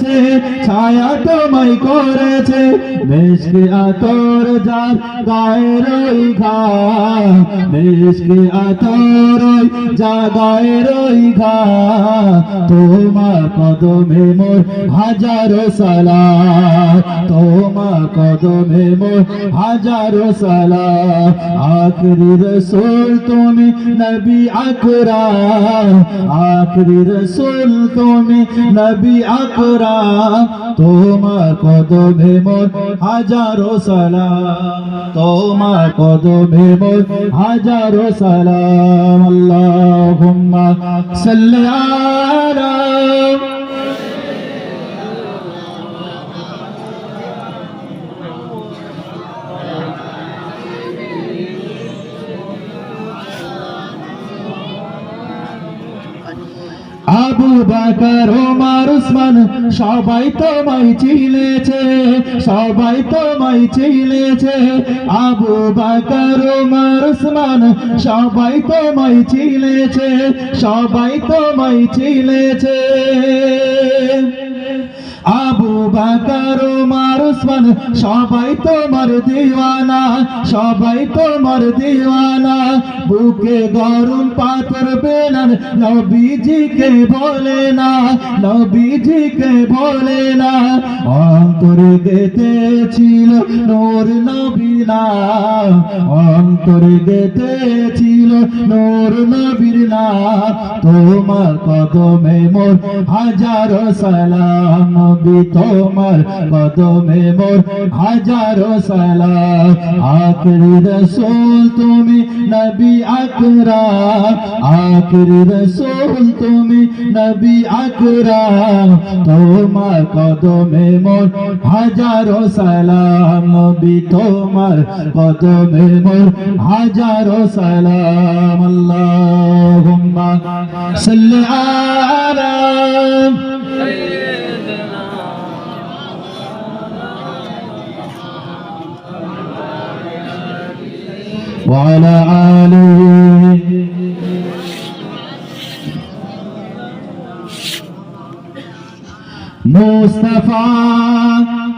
করেছে, ছায়া তোমায় করেছে, মিশকে আতর যার গায়ের ওই ঘাম, মিশকে আতর ওই যা গায়ের ওই ঘাম, তোমার কদমে মোর হাজারো সালাম, তোমার কদমে মোর হাজারো সালাম। আখরি রসুল তুমি নবী আকরাম, আখরি রসুল তুমি নবী আকরাম, তোমার কদমে মোর হাজারো সালাম, তোমার কদমে মোর হাজারো সালাম। আল্লাহুম্মা সাল্লি আলা আবু বকর ওমর উসমান সবাই তোমায় চিনেছে, সবাই তোমায় চিনেছে, আবু বকর ওমর উসমান সবাই তোমায় চিনেছে, সবাই তোমায় চিনেছে। আবু বকর ওমর উসমান সবাই তোমার দিওয়ানা, সবাই তোমার দিওয়ানা, বুকে গরম পাথর বেলান নবীজিকে বলে না, নবীজিকে বলে না, অন্তরে গেঁথেছিল নূর নবীর নাম, অন্তরে গেঁথেছিল নূর নবীর নাম, তোমার কদমে মোর হাজারো সালাম, নবী তোমার কদমে মোর হাজারো সালাম। আখরি রসুল তুমি নবী আকরাম, আখরি রসুল তুমি নবী আকরাম, তোমার কদমে মোর হাজারো সালাম, নবী তোমার কদমে মোর হাজারো সালাম। আল্লাহুম্মা সাল্লি আলা وعلى آله मुस्तफा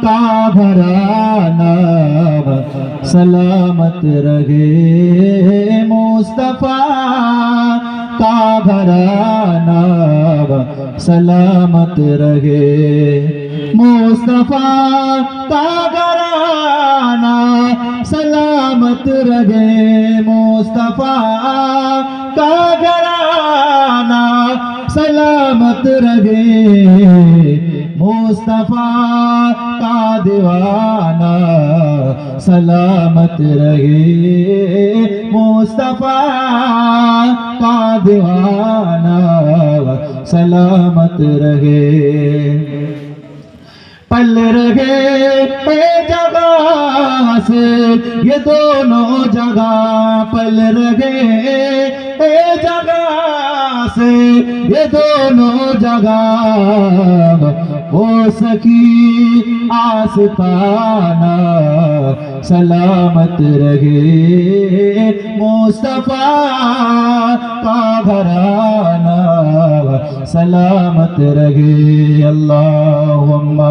का घराना सलामत रहे, मुस्तफा का घराना सलामत रहे, मुस्तफा का घराना सलामत रहे, मुस्तफा का घराना सलामत रहे, मुस्तफा का दीवाना सलामत रहे, मुस्तफा का दीवाना सलामत रहे। पल रहे ए जगह से ये दोनों जगह, पल रहे ए जगह से ये दोनों जगह, हो सकी आस्ताना सलामत रहे, मुस्तफा का घराना सलामत रहे। अल्लाहुम्मा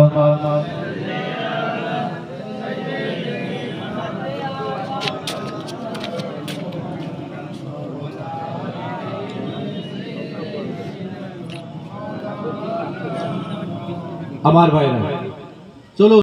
আমার ভাইরা চলো।